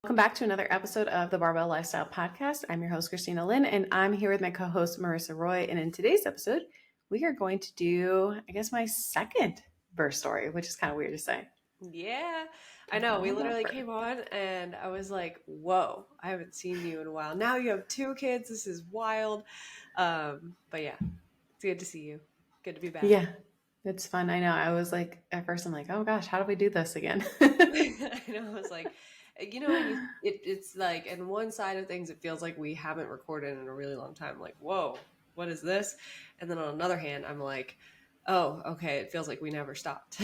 Welcome back to another episode of the Barbell Lifestyle Podcast. I'm your host, Christina Lynn, and I'm here with my co-host, Marissa Roy. And in today's episode, we are going to do, I guess, my second birth story, which is kind of weird to say. Yeah, I know. We literally came on and I was like, whoa, I haven't seen you in a while. Now you have 2 kids. This is wild. But yeah, it's good to see you. Good to be back. Yeah, it's fun. I know. I was like, at first I'm like, oh gosh, how do we do this again? I know. I was like, it's like, in one side of things, it feels like we haven't recorded in a really long time. I'm like, whoa, what is this? And then on another hand, I'm like, oh, okay, it feels like we never stopped.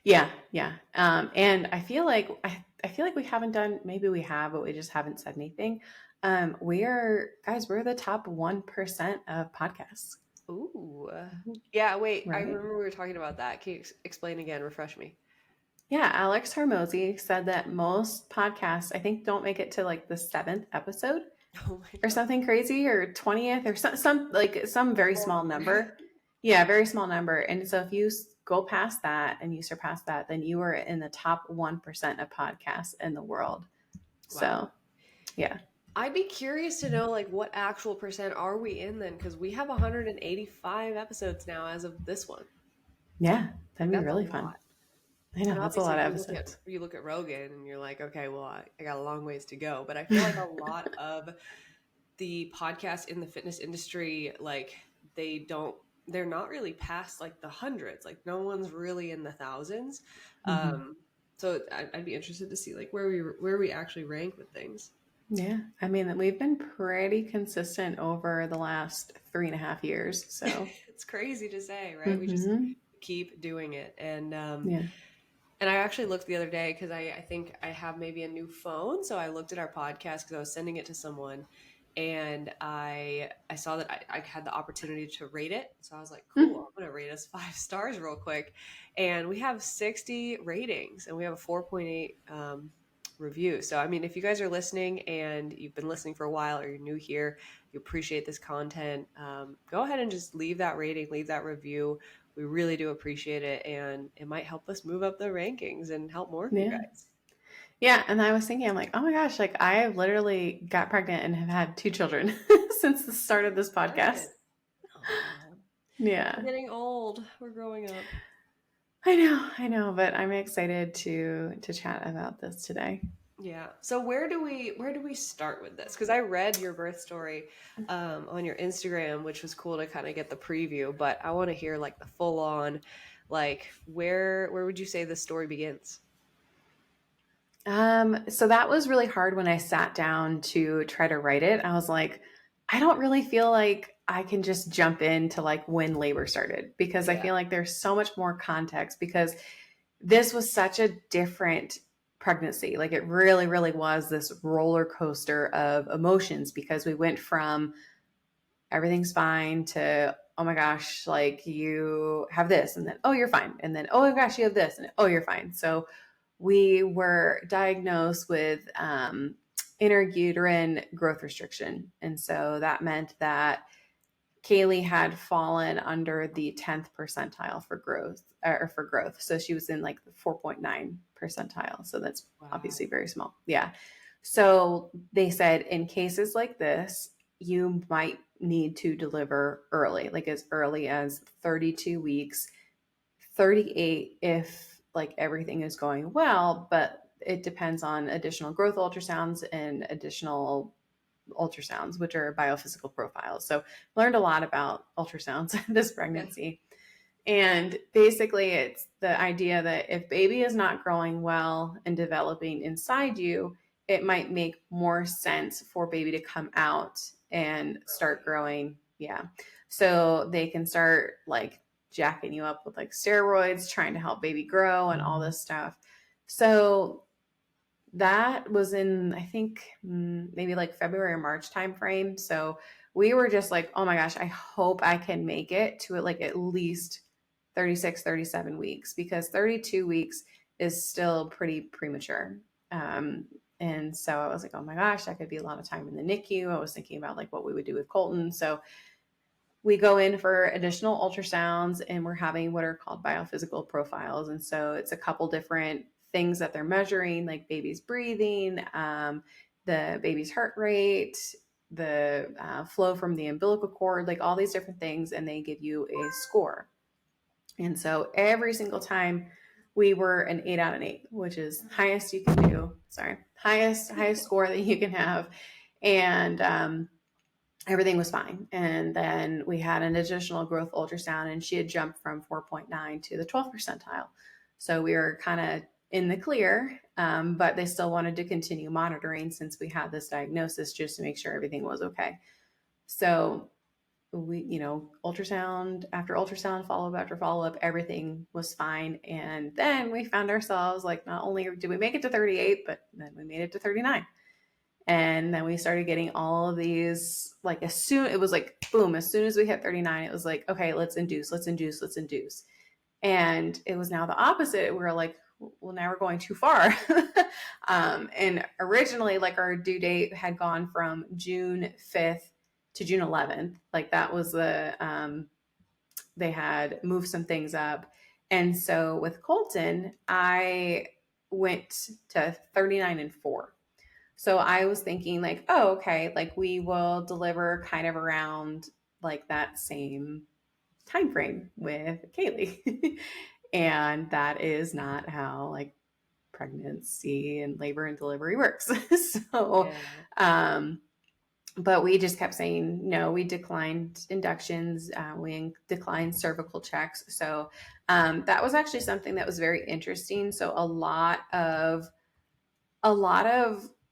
Yeah. And I feel like we haven't done, maybe we have, but we just haven't said anything. We're the top 1% of podcasts. Ooh. Yeah, wait, I Right? remember we were talking about that. Can you explain again? Refresh me. Yeah, Alex Hormozy said that most podcasts, I think, don't make it to like the 7th episode Oh my or God. something crazy, or 20th or some very small number. Yeah, very small number. And so if you go past that and you surpass that, then you are in the top 1% of podcasts in the world. Wow. So, yeah. I'd be curious to know, like, what actual percent are we in then? Because we have 185 episodes now as of this one. Yeah, that'd be That's really a fun. lot. I know, And that's a lot obviously, of episodes. you look at Rogan and you're like, okay, well, I got a long ways to go. But I feel like a lot of the podcasts in the fitness industry, like, they're not really past like the hundreds. Like, no one's really in the thousands. So I'd be interested to see like where we actually rank with things. Yeah, I mean, we've been pretty consistent over the last 3.5 years. So, It's crazy to say, right? We just keep doing it. Yeah. And I actually looked the other day because I think I have maybe a new phone. So I looked at our podcast because I was sending it to someone, and I saw that I had the opportunity to rate it. So I was like, cool, I'm going to rate us 5 stars real quick. And we have 60 ratings and we have a 4.8 review. So, I mean, if you guys are listening and you've been listening for a while or you're new here, you appreciate this content, go ahead and just leave that rating, leave that review. We really do appreciate it. And it might help us move up the rankings and help more of you guys. Yeah, and I was thinking, I'm like, oh my gosh, like I literally got pregnant and have had 2 children since the start of this podcast. Yeah. We're getting old. We're growing up. I know, but I'm excited to chat about this today. Yeah. So where do we start with this? Because I read your birth story on your Instagram, which was cool to kind of get the preview, but I want to hear like the full on, like where would you say the story begins? So that was really hard when I sat down to try to write it. I was like, I don't really feel like I can just jump into like when labor started, because I feel like there's so much more context, because this was such a different pregnancy. Like it really, really was this roller coaster of emotions, because we went from everything's fine to, oh my gosh, like you have this, and then, oh, you're fine. And then, oh my gosh, you have this, and oh, you're fine. So we were diagnosed with inter-uterine growth restriction. And so that meant that Kaylee had fallen under the 10th percentile for growth. So she was in like the 4.9 percentile. So that's obviously very small. Yeah. So they said in cases like this, you might need to deliver early, like as early as 32 weeks, 38 if like everything is going well, but it depends on additional growth ultrasounds and additional ultrasounds, which are biophysical profiles. So learned a lot about ultrasounds this pregnancy. And basically it's the idea that if baby is not growing well and developing inside you, it might make more sense for baby to come out and start growing. Yeah. So they can start like jacking you up with like steroids, trying to help baby grow and all this stuff. So that was in, I think, maybe like February or March timeframe. So we were just like, oh my gosh, I hope I can make it to like at least 36, 37 weeks, because 32 weeks is still pretty premature. And so I was like, oh my gosh, that could be a lot of time in the NICU. I was thinking about like what we would do with Colton. So we go in for additional ultrasounds, and we're having what are called biophysical profiles. And so it's a couple different things that they're measuring, like baby's breathing, the baby's heart rate, the flow from the umbilical cord, like all these different things, and they give you a score. And so every single time we were an 8 out of 8, which is highest you can do. Sorry, highest score that you can have, and everything was fine. And then we had an additional growth ultrasound, and she had jumped from 4.9 to the 12th percentile. So we were kind of in the clear, but they still wanted to continue monitoring since we had this diagnosis, just to make sure everything was okay. So we, ultrasound after ultrasound, follow-up after follow-up, everything was fine. And then we found ourselves like, not only did we make it to 38, but then we made it to 39. And then we started getting all of these, like, as soon as we hit 39, it was like, okay, let's induce. And it was now the opposite. We were like, well, now we're going too far. And originally, like, our due date had gone from June 5th to June 11th. Like, that was they had moved some things up. And so with Colton, I went to 39 and 4. So I was thinking like, oh, okay, like we will deliver kind of around like that same time frame with Kaylee. And that is not how like pregnancy and labor and delivery works. So, but we just kept saying no. We declined inductions. We declined cervical checks. So that was actually something that was very interesting. So a lot of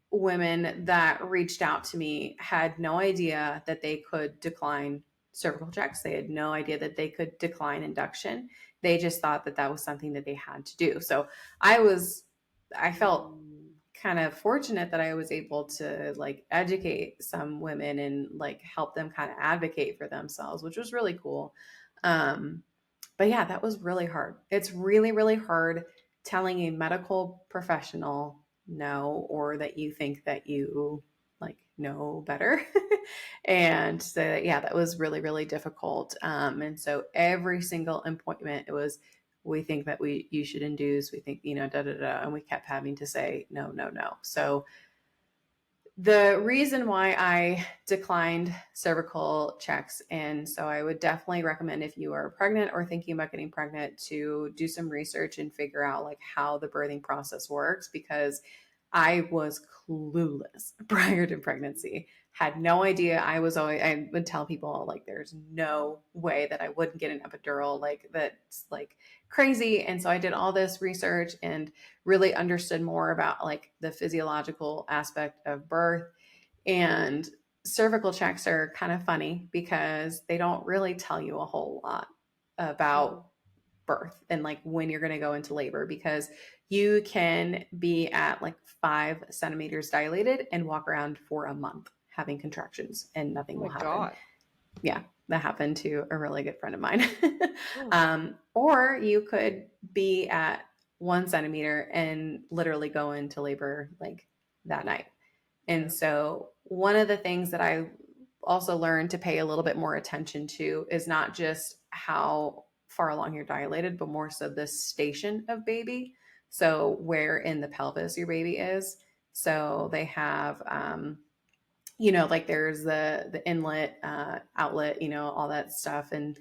women that reached out to me had no idea that they could decline cervical checks. They had no idea that they could decline induction. They just thought that that was something that they had to do. So I felt kind of fortunate that I was able to like educate some women and like help them kind of advocate for themselves, which was really cool. But yeah, that was really hard. It's really, really hard telling a medical professional no, or that you think that you like know better. And so yeah, that was really, really difficult. And so every single appointment, it was, we think that you should induce, we think, and we kept having to say no. So the reason why I declined cervical checks, and so I would definitely recommend if you are pregnant or thinking about getting pregnant to do some research and figure out like how the birthing process works, because I was clueless prior to pregnancy. Had no idea. I would tell people like there's no way that I wouldn't get an epidural, like that's like crazy. And so I did all this research and really understood more about like the physiological aspect of birth. And cervical checks are kind of funny because they don't really tell you a whole lot about birth and like when you're going to go into labor, because you can be at like 5 centimeters dilated and walk around for a month having contractions and nothing will happen. God. Yeah, that happened to a really good friend of mine. Or you could be at 1 centimeter and literally go into labor like that night. And so one of the things that I also learned to pay a little bit more attention to is not just how far along you're dilated, but more so the station of baby. So where in the pelvis your baby is. So they have, like there's the inlet, outlet, all that stuff. And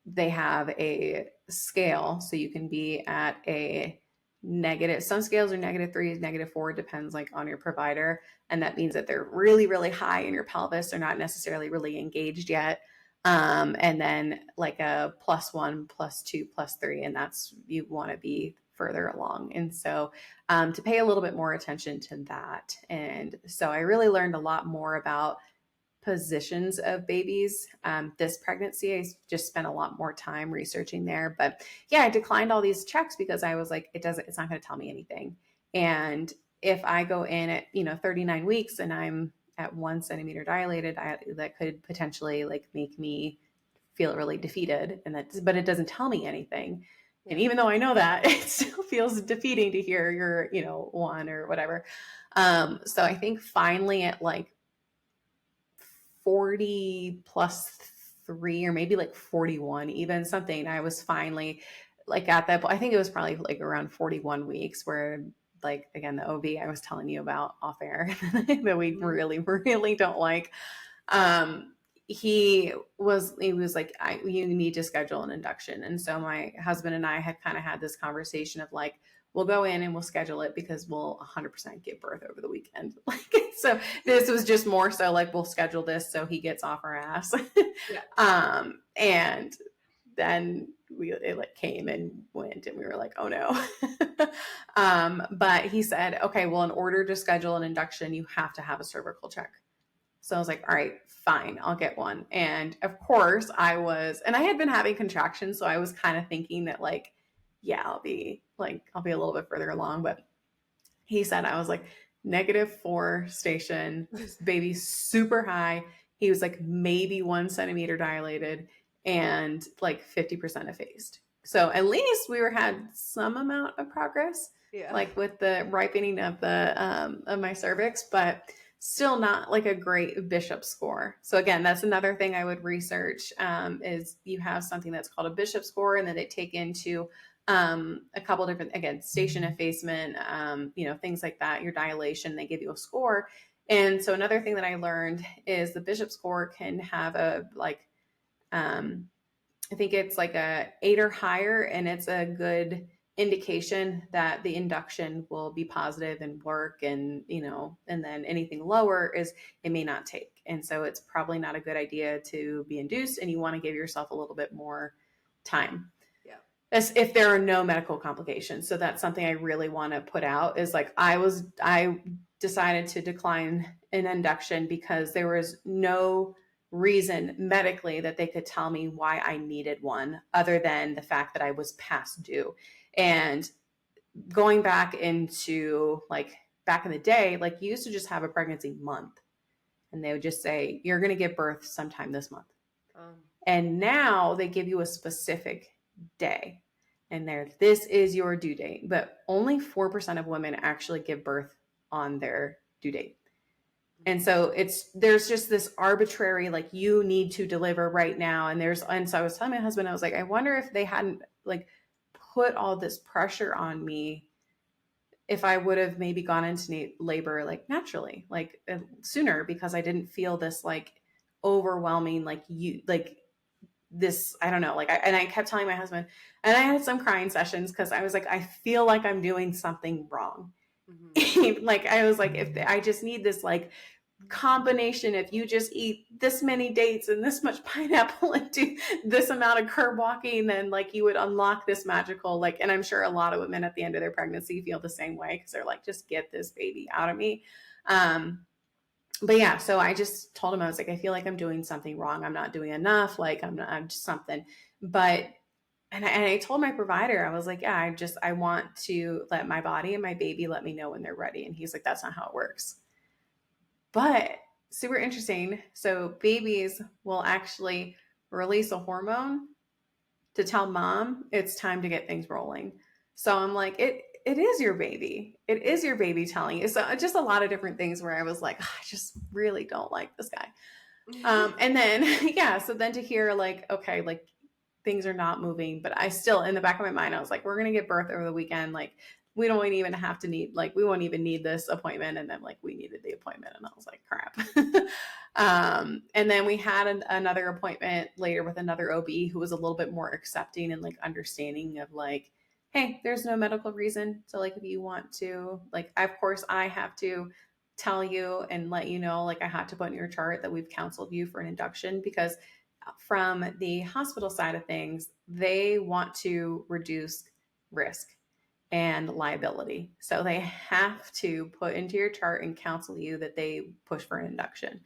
they have a scale. So you can be at a negative, some scales are -3, -4, depends like on your provider. And that means that they're really, really high in your pelvis. They're not necessarily really engaged yet. And then like a +1, +2, +3, and that's, you want to be further along. And so to pay a little bit more attention to that. And so I really learned a lot more about positions of babies. This pregnancy, I just spent a lot more time researching there. But yeah, I declined all these checks because I was like, it's not going to tell me anything. And if I go in at, 39 weeks and I'm at 1 centimeter dilated, that could potentially like make me feel really defeated. But it doesn't tell me anything. Yeah. And even though I know that, it still feels defeating to hear you're, 1 or whatever. So I think finally at like 40 +3, or maybe like 41, even something, I was finally like at that point, I think it was probably like around 41 weeks where like, again, the OB I was telling you about off air that we Mhm. really, really don't like. Um, he was like, you need to schedule an induction. And so my husband and I had kind of had this conversation of like, we'll go in and we'll schedule it because we'll 100% give birth over the weekend. Like, so this was just more so like, we'll schedule this so he gets off our ass. Yeah. And then it like came and went and we were like, oh no. But he said, okay, well, in order to schedule an induction, you have to have a cervical check. So I was like, all right, fine, I'll get one. And of course and I had been having contractions. So I was kind of thinking that like, yeah, I'll be a little bit further along. But he said, I was like -4 station, baby super high. He was like maybe 1 centimeter dilated and like 50% effaced. So at least we had some amount of progress, Yeah. like with the ripening of of my cervix, but still not like a great Bishop score. So again, that's another thing I would research, is you have something that's called a Bishop score, and then they take into a couple different, again, station effacement, things like that, your dilation, they give you a score. And so another thing that I learned is the Bishop score can have um, I think it's like a 8 or higher, and it's a good indication that the induction will be positive and work. And, and then anything lower is it may not take. And so it's probably not a good idea to be induced, and you want to give yourself a little bit more time. Yeah. As if there are no medical complications. So that's something I really want to put out is like, I decided to decline an induction because there was no reason medically that they could tell me why I needed one other than the fact that I was past due. And going back into like back in the day, like you used to just have a pregnancy month and they would just say, you're going to give birth sometime this month. And now they give you a specific day and this is your due date. But only 4% of women actually give birth on their due date. And so there's just this arbitrary, like you need to deliver right now. And so I was telling my husband, I was like, I wonder if they hadn't like put all this pressure on me, if I would have maybe gone into labor like naturally, like sooner, because I didn't feel this like overwhelming, like this, I don't know, and I kept telling my husband, and I had some crying sessions because I was like, I feel like I'm doing something wrong. Mm-hmm. Like I was like, if I just need this like combination, if you just eat this many dates and this much pineapple and do this amount of curb walking, then like you would unlock this magical, like, and I'm sure a lot of women at the end of their pregnancy feel the same way because they're like, just get this baby out of me. But yeah, so I just told him, I was like, I feel like I'm doing something wrong. I'm not doing enough. Like I'm just something. But, and I told my provider, I was like, yeah, I want to let my body and my baby let me know when they're ready. And he's like, that's not how it works. But super interesting. So babies will actually release a hormone to tell mom it's time to get things rolling. So I'm like, it is your baby. It is your baby telling you. So just a lot of different things where I was like, I just really don't like this guy. And then yeah, so then to hear like, okay, like things are not moving, but I still, in the back of my mind, I was like, we're gonna give birth over the weekend. Like we don't even have to need, like we won't even need this appointment. And then like we needed the appointment, and I was like, crap. And then we had another appointment later with another OB who was a little bit more accepting and like understanding of like, hey, there's no medical reason. So like if you want to, like, of course I have to tell you and let you know, like I had to put in your chart that we've counseled you for an induction, because from the hospital side of things, they want to reduce risk and liability. So they have to put into your chart and counsel you that they push for an induction.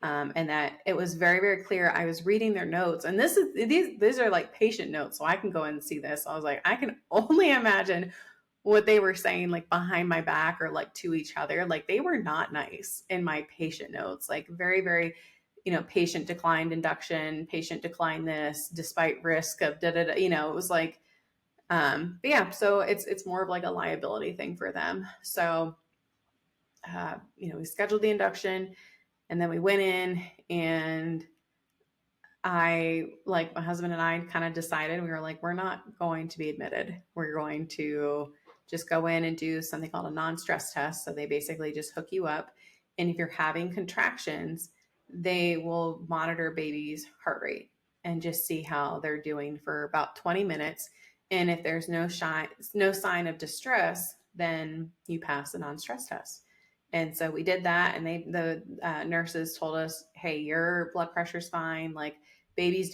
And that it was very, very clear. I was reading their notes, and these are like patient notes, so I can go in and see this. So I was like, I can only imagine what they were saying like behind my back or like to each other. Like they were not nice in my patient notes, like very, very, patient declined induction, patient declined this despite risk of da da da. It was like, but yeah, so it's more of like a liability thing for them. So, we scheduled the induction, and then we went in, and my husband and I kind of decided, we were like, we're not going to be admitted. We're going to just go in and do something called a non-stress test. So they basically just hook you up. And if you're having contractions, they will monitor baby's heart rate and just see how they're doing for about 20 minutes. And if there's no sign of distress, then you pass the non-stress test. And so we did that, and the nurses told us, "Hey, your blood pressure's fine. Like baby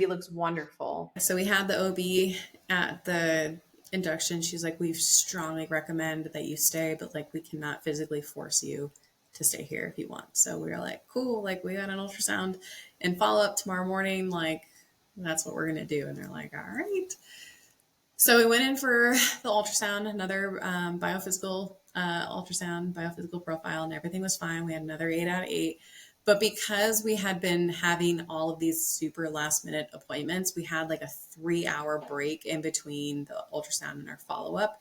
looks wonderful." So we had the OB at the induction. She's like, "We strongly recommend that you stay, but like we cannot physically force you to stay here if you want." So we were like, "Cool. Like we got an ultrasound and follow up tomorrow morning. Like that's what we're gonna do." And they're like, "All right." So we went in for the ultrasound, another biophysical ultrasound, biophysical profile, and everything was fine. We had another 8 out of 8. But because we had been having all of these super last minute appointments, we had like a 3-hour break in between the ultrasound and our follow up.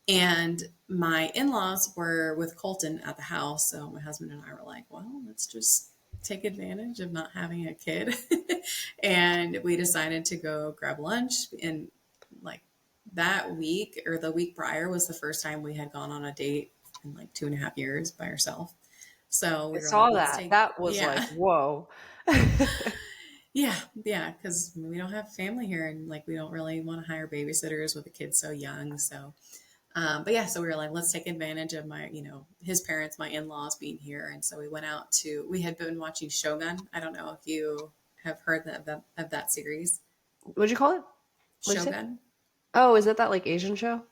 And my in laws were with Colton at the house. So my husband and I were like, well, let's just take advantage of not having a kid. And we decided to go grab lunch. And like that week or the week prior was the first time we had gone on a date in like 2.5 years by ourselves. So I we were like, saw let's that. take, That was like, yeah, whoa. yeah, because we don't have family here and like we don't really want to hire babysitters with the kids so young. So, but yeah, so we were like, let's take advantage of his parents, my in-laws being here. And so we went out we had been watching Shogun. I don't know if you have heard of that series. What'd you call it? What'd you say? Shogun. Oh, is it that like Asian show?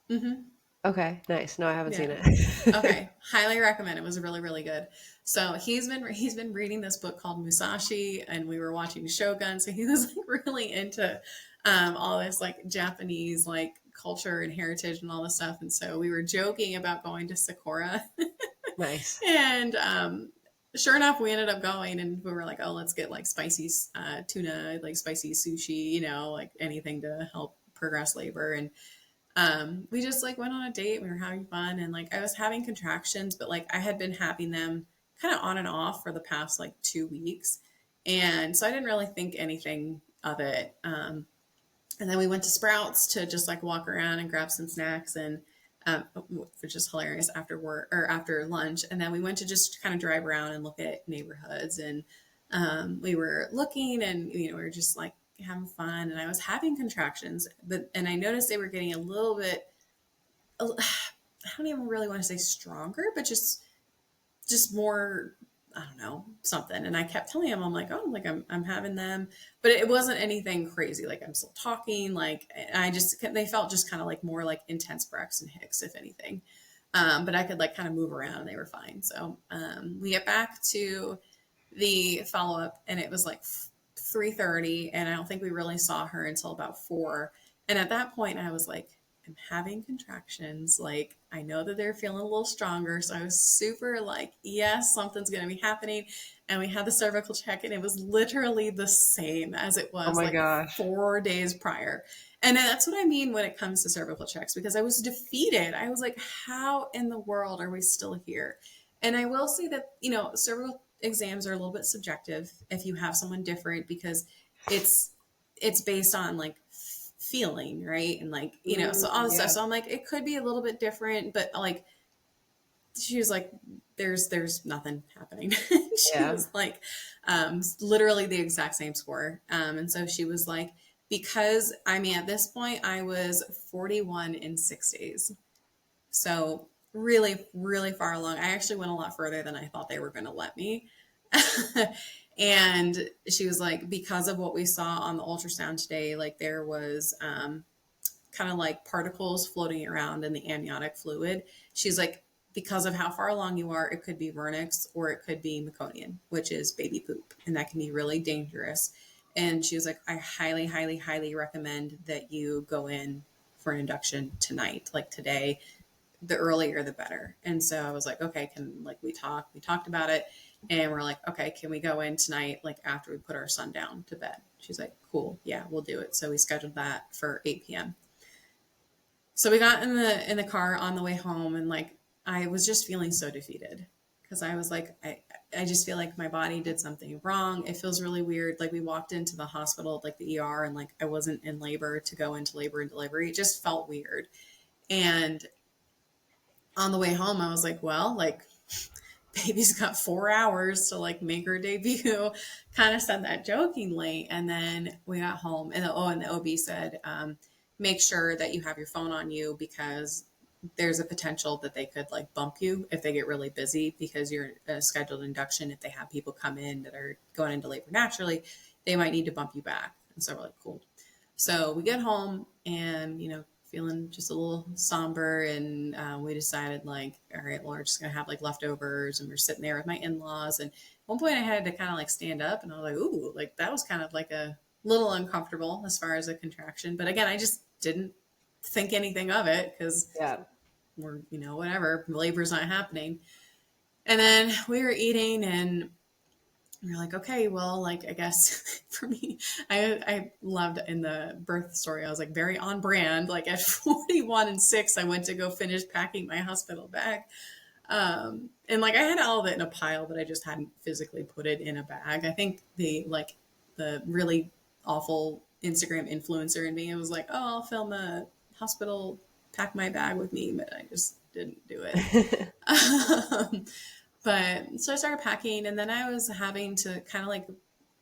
Mm-hmm. Okay, nice. No, I haven't seen Yeah. it. Okay. Highly recommend. It was really, really good. So he's been reading this book called Musashi, and we were watching Shogun. So he was like really into all this like Japanese like culture and heritage and all this stuff. And so we were joking about going to Sakura, Nice. and sure enough, we ended up going, and we were like, oh, let's get like spicy tuna, like spicy sushi, like anything to help progress labor. And we just like went on a date. We were having fun, and like I was having contractions, but like I had been having them kind of on and off for the past like 2 weeks, and so I didn't really think anything of it. And then we went to Sprouts to just like walk around and grab some snacks, and which is hilarious after work or after lunch. And then we went to just kind of drive around and look at neighborhoods, and we were looking, and we were just like having fun. And I was having contractions, and I noticed they were getting a little bit. I don't even really want to say stronger, but just more. I don't know, something. And I kept telling him, I'm like, oh, like I'm having them, but it wasn't anything crazy. Like I'm still talking, like they felt just kind of like more like intense Braxton Hicks, if anything. But I could like kind of move around and they were fine. So we get back to the follow up, and it was like 3:30, and I don't think we really saw her until about 4. And at that point I was like, I'm having contractions. Like, I know that they're feeling a little stronger. So I was super like, yes, something's going to be happening. And we had the cervical check, and it was literally the same as it Oh was my like gosh. 4 days prior. And that's what I mean when it comes to cervical checks, because I was defeated. I was like, how in the world are we still here? And I will say that, cervical exams are a little bit subjective if you have someone different, because it's based on like feeling, right? And like, so all this stuff. Yeah. So I'm like, it could be a little bit different, but like, she was like, there's nothing happening. She Yeah. was like, literally the exact same score. And so she was like, because I mean, at this point I was 41 in 6 days. So really, really far along. I actually went a lot further than I thought they were going to let me. And she was like, because of what we saw on the ultrasound today, like there was kind of like particles floating around in the amniotic fluid. She's like, because of how far along you are, it could be vernix or it could be meconium, which is baby poop. And that can be really dangerous. And she was like, I highly, highly, highly recommend that you go in for an induction tonight, like today. The earlier the better. And so I was like, okay, we talked about it, and we're like, okay, can we go in tonight, like after we put our son down to bed? She's like, cool, yeah, we'll do it. So we scheduled that for 8 p.m. So we got in the car on the way home, and like I was just feeling so defeated, because I was like, I just feel like my body did something wrong. It feels really weird. Like we walked into the hospital, like the ER, and like I wasn't in labor to go into labor and delivery. It just felt weird. And on the way home, I was like, well, like baby's got 4 hours to like make her debut. Kind of said that jokingly. And then we got home and the OB said, make sure that you have your phone on you because there's a potential that they could like bump you if they get really busy because you're a scheduled induction. If they have people come in that are going into labor naturally, they might need to bump you back. And so we're like, cool. So we get home and, feeling just a little somber. And we decided like, all right, well, we're just going to have like leftovers. And we're sitting there with my in-laws. And at one point I had to kind of like stand up and I was like, ooh, like that was kind of like a little uncomfortable as far as a contraction. But again, I just didn't think anything of it because Yeah. we're, whatever, labor's not happening. And then we were eating and we were like, okay, well, like, I guess for me, I loved in the birth story, I was like very on brand. Like at 41 and 6, I went to go finish packing my hospital bag. And like I had all of it in a pile, but I just hadn't physically put it in a bag. I think the really awful Instagram influencer in me, it was like, oh, I'll film a hospital, pack my bag with me, but I just didn't do it. But so I started packing, and then I was having to kind of like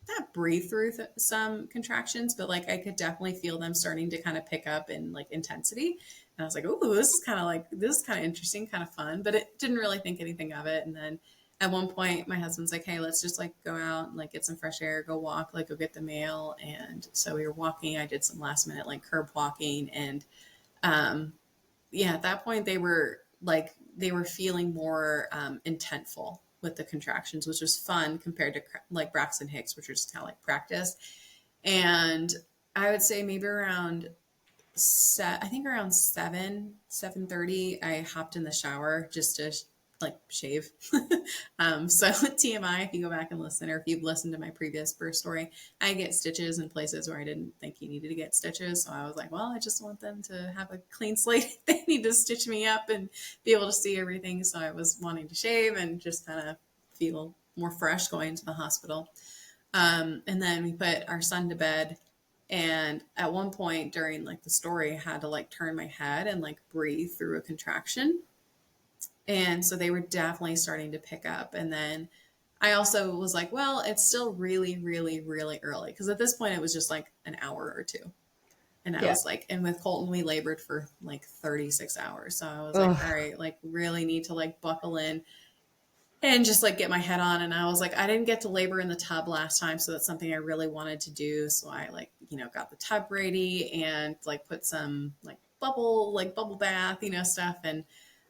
not breathe through some contractions, but like I could definitely feel them starting to kind of pick up in like intensity. And I was like, oh, this is kind of interesting, kind of fun, but it didn't really think anything of it. And then at one point, my husband's like, hey, let's just like go out and like get some fresh air, go walk, like go get the mail. And so we were walking. I did some last minute like curb walking, and yeah, at that point they were feeling more intentful with the contractions, which was fun compared to like Braxton Hicks, which was kind of like practice. And I would say maybe around I think around 7:30, I hopped in the shower just to like shave. So TMI, if you go back and listen, or if you've listened to my previous birth story, I get stitches in places where I didn't think you needed to get stitches. So I was like, well, I just want them to have a clean slate. They need to stitch me up and be able to see everything. So I was wanting to shave and just kind of feel more fresh going to the hospital. And then we put our son to bed. And at one point during like the story, I had to like turn my head and like breathe through a contraction. And so they were definitely starting to pick up. And then I also was like, well, it's still really, really, really early. Because at this point, it was just like an hour or two. And I was like, and with Colton, we labored for like 36 hours. So I was like, all right, like really need to like buckle in and just like get my head on. And I was like, I didn't get to labor in the tub last time. So that's something I really wanted to do. So I like, got the tub ready and like put some like bubble bath, stuff. And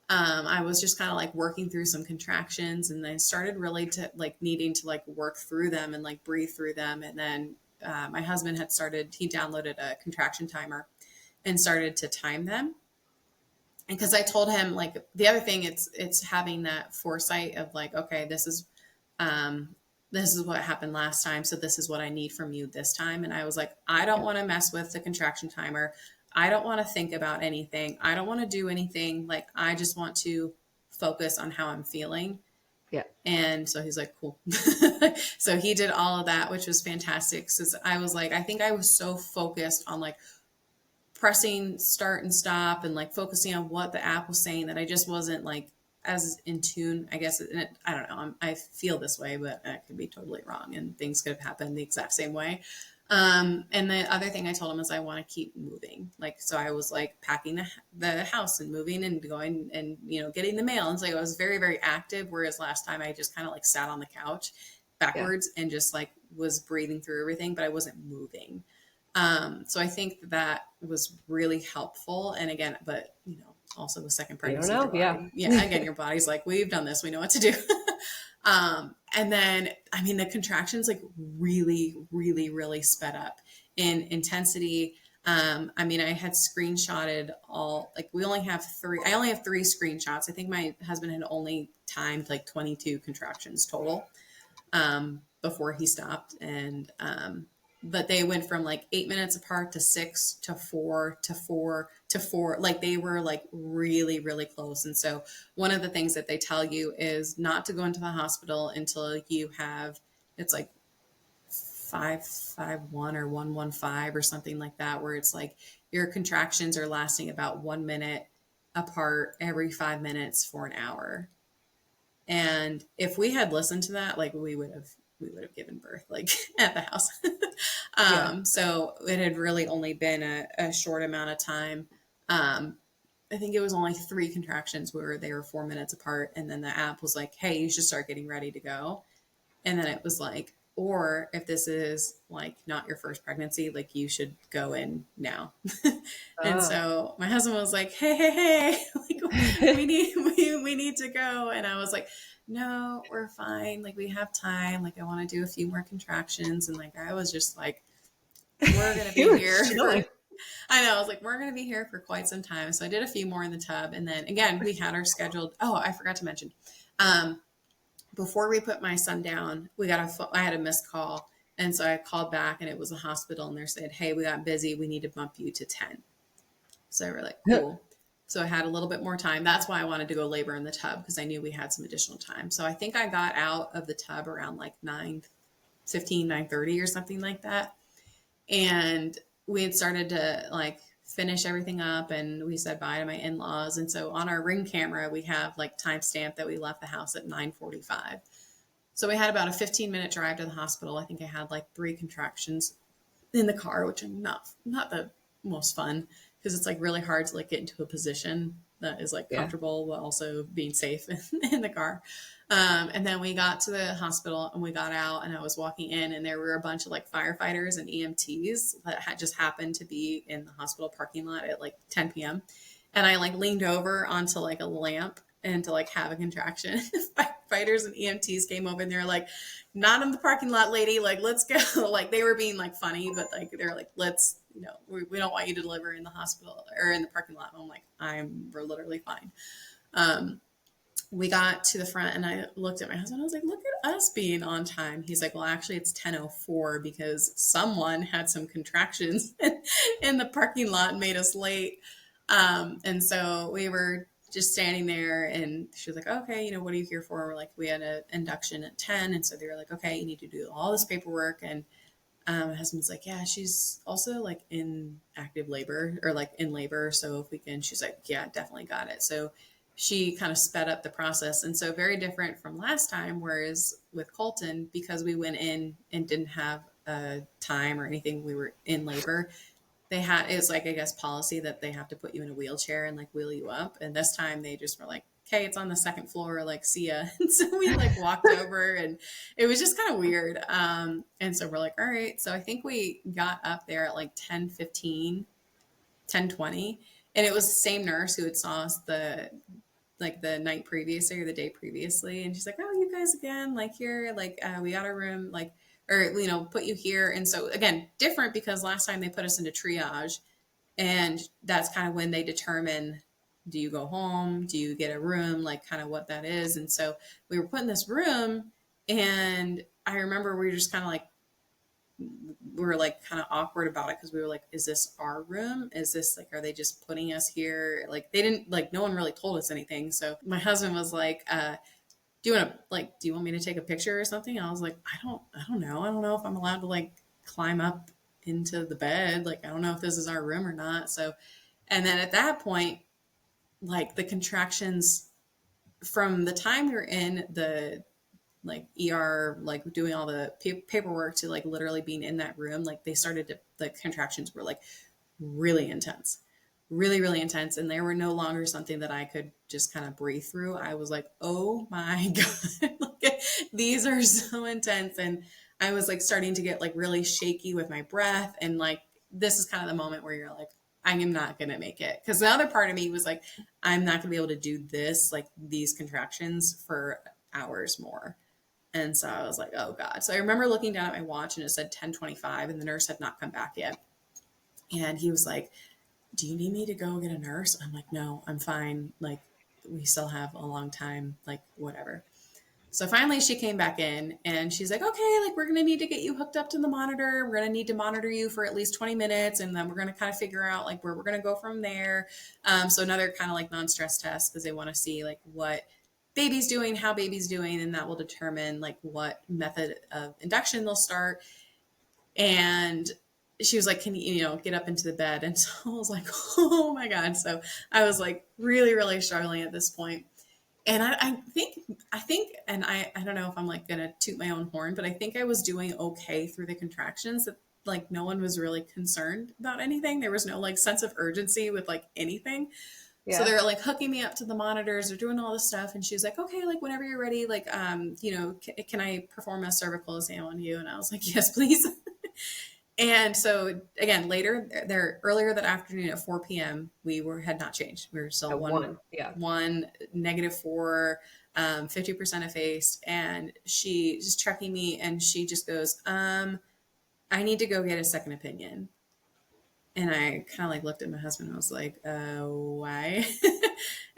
I was just kind of like working through some contractions, and then started really to like needing to like work through them and like breathe through them. And then my husband he downloaded a contraction timer and started to time them. And because I told him like the other thing, it's having that foresight of like, okay, this is what happened last time, so this is what I need from you this time. And I was like, I don't want to mess with the contraction timer. I don't want to think about anything. I don't want to do anything. Like, I just want to focus on how I'm feeling. Yeah. And so he's like, cool. So he did all of that, which was fantastic. So I was like, I think I was so focused on like pressing start and stop and like focusing on what the app was saying that I just wasn't like as in tune, I guess. I don't know. I feel this way, but I could be totally wrong, and things could have happened the exact same way. And the other thing I told him is I want to keep moving. Like, so I was like packing the house and moving and going and, getting the mail. And so I was very, very active. Whereas last time I just kind of like sat on the couch backwards and just like was breathing through everything, but I wasn't moving. So I think that was really helpful. And again, but also with second pregnancy, again, your body's like, we've done this, we know what to do. And then, I mean, the contractions like really, really, really sped up in intensity. I mean, I had screenshotted I only have three screenshots. I think my husband had only timed like 22 contractions total, before he stopped. And, but they went from like 8 minutes apart to 6 to 4 to 4 to 4. Like they were like really, really close. And so one of the things that they tell you is not to go into the hospital until you have, it's like 551 or 115 or something like that, where it's like your contractions are lasting about 1 minute apart every 5 minutes for an hour. And if we had listened to that, like we would have given birth like at the house. Yeah. So it had really only been a short amount of time. I think it was only 3 contractions where they were 4 minutes apart. And then the app was like, hey, you should start getting ready to go. And then it was like, or if this is like not your first pregnancy, like you should go in now. And Ah. so my husband was like, hey, like we need to go. And I was like, no, we're fine. Like we have time. Like I want to do a few more contractions. And like I was just like, we're gonna You be were here chilling. for I know, I was like, we're gonna be here for quite some time. So I did a few more in the tub. And then again, we had our scheduled, oh, I forgot to mention. Um, Before we put my son down, I had a missed call. And so I called back and it was a hospital and they said, hey, we got busy. We need to bump you to 10. So we're like, cool. So I had a little bit more time. That's why I wanted to go labor in the tub because I knew we had some additional time. So I think I got out of the tub around like 9:15, 9:30 or something like that. And we had started to like finish everything up and we said bye to my in-laws. And so on our Ring camera, we have like timestamp that we left the house at 9:45. So we had about a 15-minute drive to the hospital. I think I had like 3 contractions in the car, which are not the most fun because it's like really hard to like get into a position that is like Yeah. comfortable while also being safe in the car. And then we got to the hospital and we got out and I was walking in and there were a bunch of like firefighters and EMTs that had just happened to be in the hospital parking lot at like 10 p.m. And I like leaned over onto like a lamp and to like have a contraction. Firefighters and EMTs came over and they're like, not in the parking lot, lady. Like, let's go. Like, they were being like funny, but like, they're like, let's, we don't want you to deliver in the hospital or in the parking lot. And I'm like, we're literally fine. Um, we got to the front and I looked at my husband. I was like, look at us being on time. He's like, well, actually, it's 10:04 because someone had some contractions in the parking lot and made us late. And so we were just standing there and she was like, okay, what are you here for? We're like, we had an induction at 10. And so they were like, okay, you need to do all this paperwork. And my husband's like, yeah, she's also like in active labor or like in labor. So if we can, she's like, yeah, definitely got it. So she kind of sped up the process. And so very different from last time. Whereas with Colton, because we went in and didn't have a time or anything, we were in labor. It's like, I guess, policy that they have to put you in a wheelchair and like wheel you up. And this time they just were like, okay, it's on the second floor, like, see ya. And so we like walked over and it was just kind of weird. And so we're like, all right. So I think we got up there at like 10:15, 10:20. And it was the same nurse who had saw us the night previously or the day previously. And she's like, oh, you guys again, like here, like we got a room, like, or, put you here. And so again, different because last time they put us into triage and that's kind of when they determine, do you go home? Do you get a room? Like kind of what that is. And so we were put in this room and I remember we were just kind of like, we were like kind of awkward about it because we were like, is this our room? Is this like, are they just putting us here? Like they didn't, like no one really told us anything. So my husband was like, do you want me to take a picture or something? And I was like, I don't know. I don't know if I'm allowed to like climb up into the bed. Like, I don't know if this is our room or not. So, and then at that point, like the contractions from the time you're in the like ER, like doing all the paperwork to like literally being in that room, like the contractions were like really intense, really, really intense. And they were no longer something that I could just kind of breathe through. I was like, oh my God, like, these are so intense. And I was like starting to get like really shaky with my breath. And like, this is kind of the moment where you're like, I am not going to make it. Cause the other part of me was like, I'm not going to be able to do this, like these contractions for hours more. And so I was like, oh God. So I remember looking down at my watch and it said 10:25 and the nurse had not come back yet. And he was like, do you need me to go get a nurse? I'm like, no, I'm fine. Like we still have a long time, like whatever. So finally she came back in and she's like, okay, like we're going to need to get you hooked up to the monitor. We're going to need to monitor you for at least 20 minutes. And then we're going to kind of figure out like where we're going to go from there. So another kind of like non-stress test because they want to see like what baby's doing, how baby's doing, and that will determine like what method of induction they'll start. And she was like, can you get up into the bed? And so I was like, oh my God. So I was like really, really struggling at this point. And I think, and I don't know if I'm like gonna toot my own horn, but I think I was doing okay through the contractions. That like no one was really concerned about anything. There was no like sense of urgency with like anything. So Yeah. they're like hooking me up to the monitors. They're doing all this stuff, and she's like, "Okay, like whenever you're ready, like can I perform a cervical exam on you?" And I was like, "Yes, please." And so again, earlier that afternoon at 4 p.m., had not changed. We were still At one. Yeah. one -4, 50% effaced. And she just checking me and she just goes, I need to go get a second opinion. And I kind of like looked at my husband and I was like, why?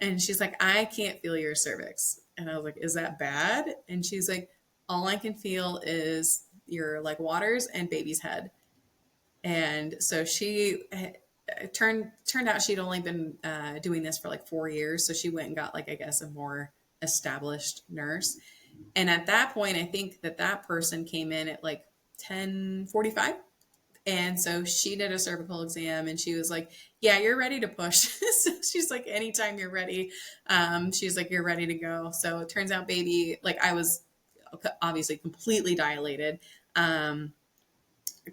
And she's like, I can't feel your cervix. And I was like, is that bad? And she's like, all I can feel is your like waters and baby's head. And so she turned out she'd only been doing this for like 4 years. So she went and got like, I guess, a more established nurse. And at that point, I think that person came in at like 10:45. And so she did a cervical exam and she was like, yeah, you're ready to push. So she's like, anytime you're ready. She's like, you're ready to go. So it turns out baby, like I was obviously completely dilated.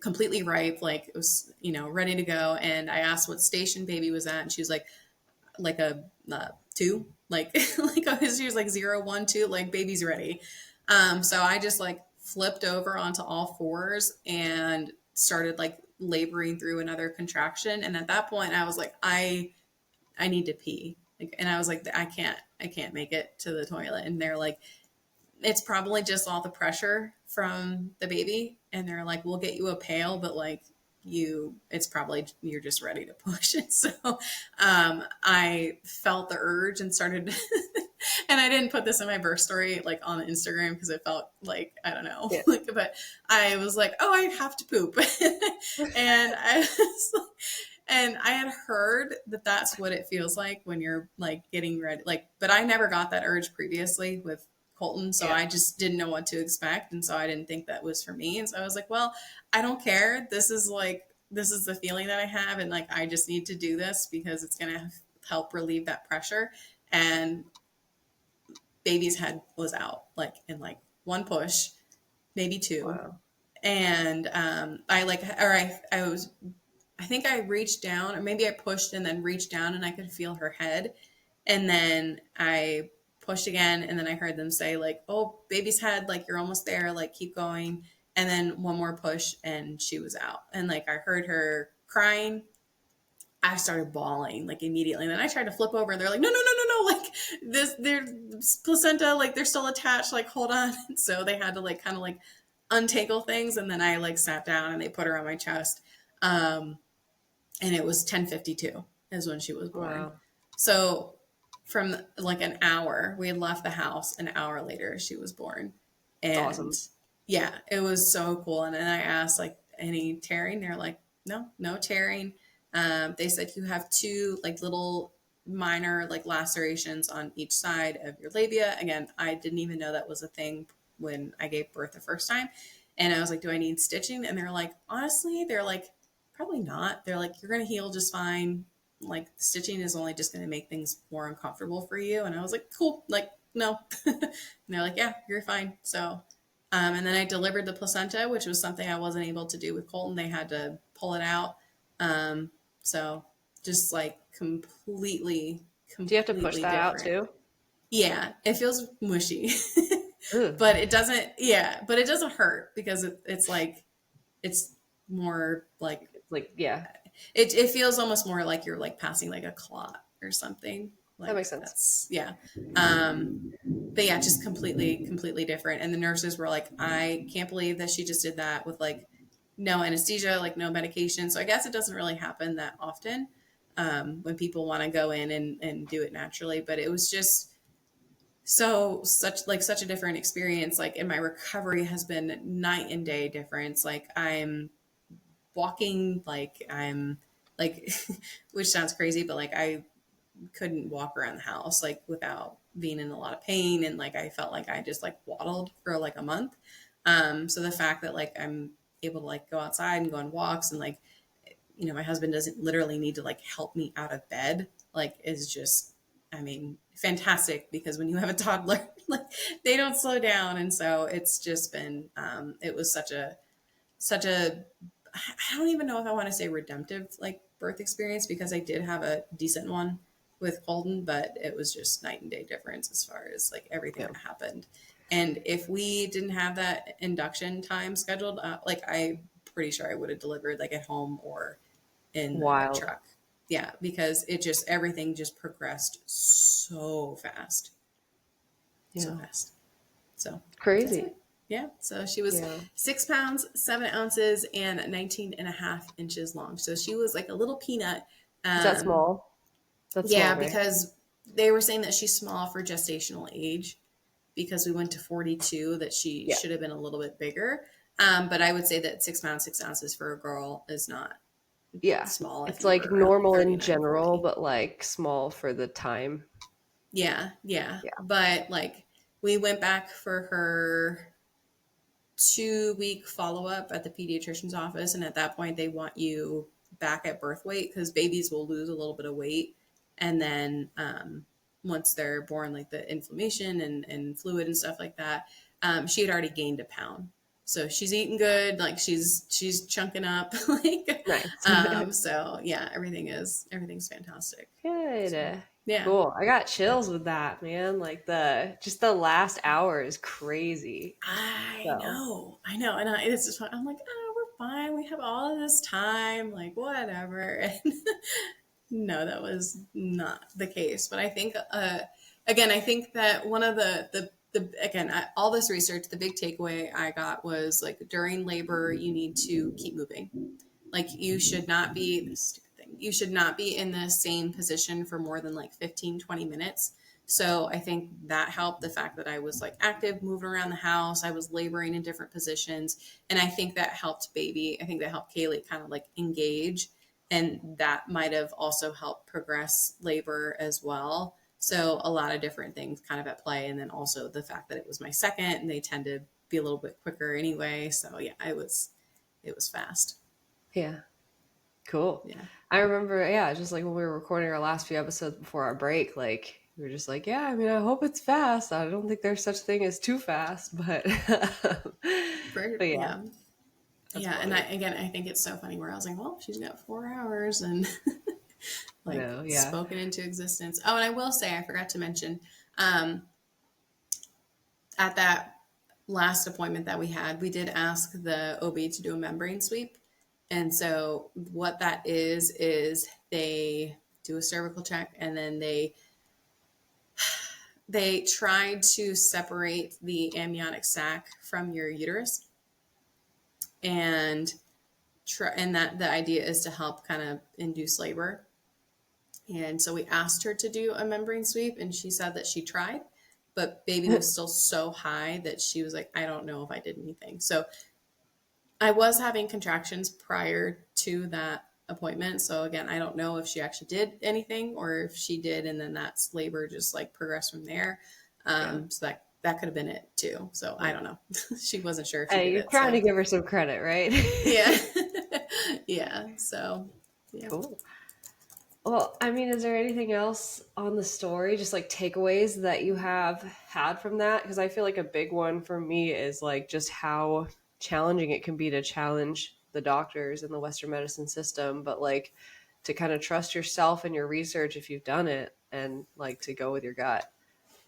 Completely ripe, like it was, ready to go. And I asked what station baby was at, and she was like a 2, like she was like 0, 1, 2, like baby's ready. So I just like flipped over onto all fours and started like laboring through another contraction. And at that point, I was like, I need to pee, like, and I was like, I can't make it to the toilet. And they're like, it's probably just all the pressure from the baby. And they're like, we'll get you a pail, but like it's probably you're just ready to push. And so I felt the urge and started, and I didn't put this in my birth story like on Instagram because it felt like, I don't know, Yeah. but I was like, oh, I have to poop. And and I had heard that that's what it feels like when you're like getting ready, like, but I never got that urge previously with Colton. So Yeah. I just didn't know what to expect. And so I didn't think that was for me. And so I was like, well, I don't care. This is the feeling that I have. And like, I just need to do this because it's going to help relieve that pressure. And baby's head was out like in like one push, maybe two. Wow. And I think I reached down, or maybe I pushed and then reached down and I could feel her head. And then I pushed again. And then I heard them say like, oh, baby's head, like you're almost there, like keep going. And then one more push and she was out. And like I heard her crying. I started bawling like immediately. And then I tried to flip over and they're like, no, no, no, no, no. Like their placenta, like they're still attached. Like, hold on. So they had to like kind of like untangle things. And then I like sat down and they put her on my chest. And it was 10:52 is when she was born. Wow. So from like an hour, we had left the house. An hour later, she was born. And awesome. Yeah, it was so cool. And then I asked like, any tearing? They're like, no tearing. They said you have 2 like little minor like lacerations on each side of your labia. Again, I didn't even know that was a thing when I gave birth the first time. And I was like, do I need stitching? And they're like, honestly, they're like, probably not. They're like, you're going to heal just fine. Like stitching is only just going to make things more uncomfortable for you. And I was like, cool. Like, no. And they're like, yeah, you're fine. So, and then I delivered the placenta, which was something I wasn't able to do with Colton. They had to pull it out. So just like completely Do you have to push that different. out too? Yeah, it feels mushy, but it doesn't. Yeah, but it doesn't hurt because it's like it's more like yeah. It feels almost more like you're like passing like a clot or something. Like That makes sense. Yeah. But yeah, just completely different. And the nurses were like, I can't believe that she just did that with like no anesthesia, like no medication. So I guess it doesn't really happen that often when people want to go in and do it naturally. But it was just So such a different experience. Like, and my recovery has been night and day difference. Like, I'm walking like I'm like which sounds crazy, but like I couldn't walk around the house like without being in a lot of pain, and like I felt like I just like waddled for like a month. So the fact that like I'm able to like go outside and go on walks, and like, you know, my husband doesn't literally need to like help me out of bed, like, is just, I mean, fantastic, because when you have a toddler, like, they don't slow down. And so it's just been, it was such a, I don't even know if I want to say redemptive like birth experience, because I did have a decent one with Colton, but it was just night and day difference as far as like everything that happened. And if we didn't have that induction time scheduled, like, I'm pretty sure I would have delivered like at home or in the Wild. truck. Yeah, because it just, everything just progressed so fast. So fast. So that's Crazy. it. Yeah. So she was 6 pounds, 7 ounces, and 19 and a half inches long. So she was like a little peanut. Is that small? That's Yeah, small, right? because they were saying that she's small for gestational age, because we went to 42, that she should have been a little bit bigger. But I would say that 6 pounds, 6 ounces for a girl is not small if It's you like were around normal in 39, general, 40. but like small for the time. Yeah. But like, we went back for her 2-week follow-up at the pediatrician's office, and at that point they want you back at birth weight, because babies will lose a little bit of weight, and then once they're born, like the inflammation and fluid and stuff like that, she had already gained a pound, so she's eating good, like she's chunking up, like, Nice. so yeah, everything's fantastic. Good. So, yeah. Cool. I got chills with that, man. Like the last hour is crazy. I So know, and it's just, I'm like, oh, we're fine. We have all of this time, like, whatever. And no, that was not the case. But I think, again, I think that one of again, all this research, the big takeaway I got was like, during labor, you need to keep moving. Like, you should not be, this stupid thing, you should not be in the same position for more than like 15, 20 minutes. So I think that helped, the fact that I was like active, moving around the house. I was laboring in different positions. And I think that helped baby. I think that helped Kaylee kind of like engage. And that might have also helped progress labor as well. So a lot of different things kind of at play. And then also the fact that it was my second, and they tend to be a little bit quicker anyway. So yeah, it was fast. yeah. Cool. Yeah. I remember, just like when we were recording our last few episodes before our break, like we were just like, yeah, I mean, I hope it's fast. I don't think there's such thing as too fast, but but yeah. Yeah. That's Yeah. funny. And I think it's so funny where I was like, well, she's got 4 hours, and like, No, yeah. spoken into existence. Oh, and I will say, I forgot to mention, at that last appointment that we had, we did ask the OB to do a membrane sweep. And so what that is they do a cervical check, and then they tried to separate the amniotic sac from your uterus, and that the idea is to help kind of induce labor. And so we asked her to do a membrane sweep, and she said that she tried, but baby was still so high that she was like, I don't know if I did anything. So I was having contractions prior to that appointment. So again, I don't know if she actually did anything, or if she did, and then that's labor just like progressed from there. So that could have been it too. So I don't know. She wasn't sure if she did You're it. trying So to give her some credit, right? yeah. Yeah. So yeah. Cool. Well, I mean, is there anything else on the story, just like takeaways that you have had from that? Because I feel like a big one for me is like just how challenging it can be to challenge the doctors in the Western medicine system, but like to kind of trust yourself and your research if you've done it, and like to go with your gut.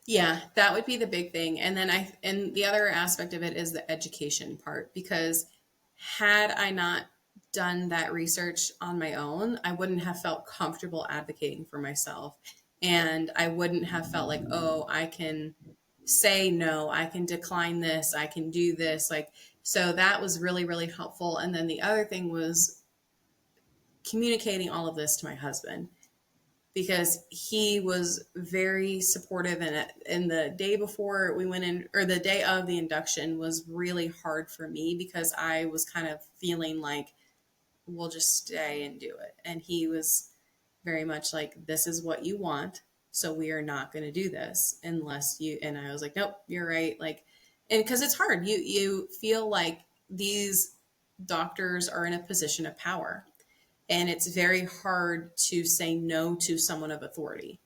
Yeah, that would be the big thing. And then and the other aspect of it is the education part, because had I not done that research on my own, I wouldn't have felt comfortable advocating for myself. And I wouldn't have felt like, oh, I can say no, I can decline this, I can do this. Like, so that was really, really helpful. And then the other thing was communicating all of this to my husband. because he was very supportive. And the day before we went in, or the day of the induction, was really hard for me because I was kind of feeling like, we'll just stay and do it. And he was very much like, this is what you want, so we are not going to do this unless you. And I was like, nope, you're right. Like, and because it's hard, you feel like these doctors are in a position of power, and it's very hard to say no to someone of authority.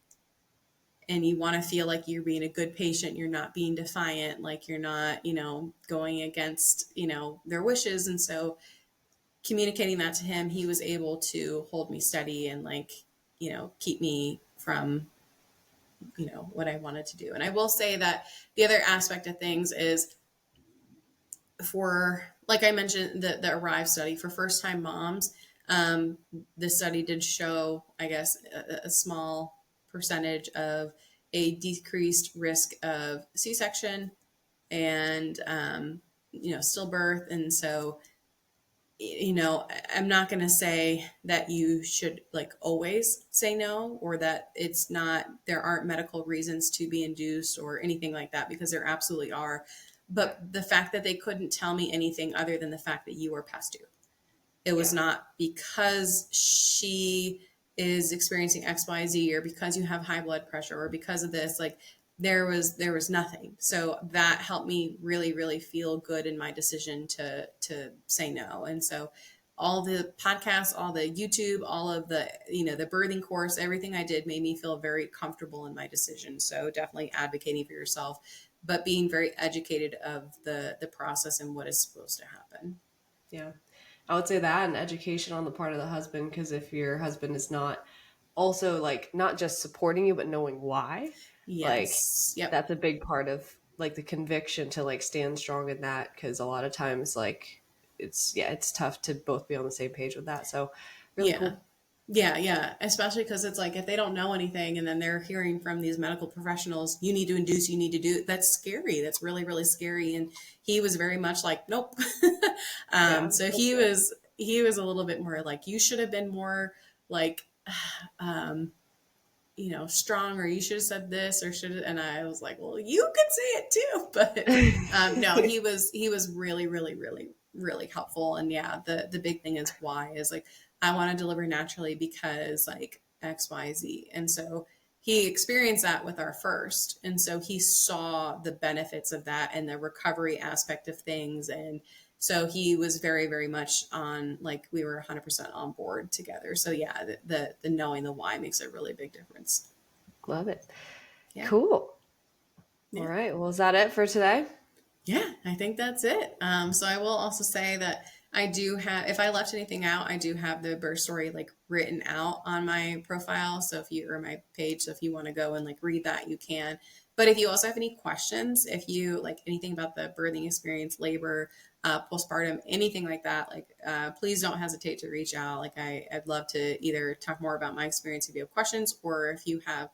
And you want to feel like you're being a good patient, you're not being defiant, like you're not, going against, their wishes. And so communicating that to him, he was able to hold me steady and, like, keep me from, what I wanted to do. And I will say that the other aspect of things is, for, like I mentioned, the Arrive study for first time moms, the study did show, I guess, a small percentage of a decreased risk of C-section and, stillbirth. And so, I'm not going to say that you should, like, always say no, or that there aren't medical reasons to be induced or anything like that, because there absolutely are. But the fact that they couldn't tell me anything other than the fact that you were past due. It was not because she is experiencing XYZ, or because you have high blood pressure, or because of this. Like, there was nothing. So that helped me really, really feel good in my decision to say no. And so all the podcasts, all the YouTube, all of the, the birthing course, everything I did made me feel very comfortable in my decision. So definitely advocating for yourself, but being very educated of the process and what is supposed to happen. Yeah. I would say that, and education on the part of the husband, because if your husband is not also, like, not just supporting you, but knowing why, Yes. like, Yep. that's a big part of, like, the conviction to, like, stand strong in that, because a lot of times, like, it's tough to both be on the same page with that. So really Yeah. cool. Yeah. Especially because it's like, if they don't know anything and then they're hearing from these medical professionals, you need to induce, you need to do, that's scary. That's really, really scary. And he was very much like, nope. Yeah. So he was a little bit more like, you should have been more like, um, strong, or you should have said this, or should have. And I was like, well, you could say it too. But no, he was really, really, really, really helpful. And yeah, the big thing is why is like, I want to deliver naturally because, like, XYZ. And so he experienced that with our first. And so he saw the benefits of that and the recovery aspect of things. And so he was very, very much on, like, we were 100% on board together. So yeah, the knowing the why makes a really big difference. Love it. Yeah. Cool. Yeah. All right. Well, is that it for today? Yeah, I think that's it. So I will also say that I do have, if I left anything out, I do have the birth story, like, written out on my profile. So or my page, so if you want to go and, like, read that, you can. But if you also have any questions, if you like anything about the birthing experience, labor, postpartum, anything like that, like, please don't hesitate to reach out. Like, I'd love to either talk more about my experience if you have questions, or if you have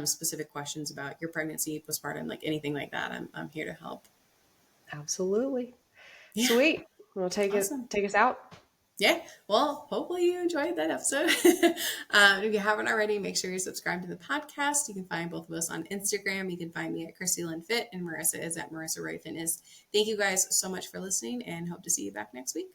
specific questions about your pregnancy, postpartum, like anything like that, I'm here to help. Absolutely. Yeah. Sweet. We'll take Awesome. us out. Yeah. Well, hopefully you enjoyed that episode. If you haven't already, make sure you subscribe to the podcast. You can find both of us on Instagram. You can find me at Christy Lynn Fit, and Marissa is at Marissa Wright Fitness. Thank you guys so much for listening, and hope to see you back next week.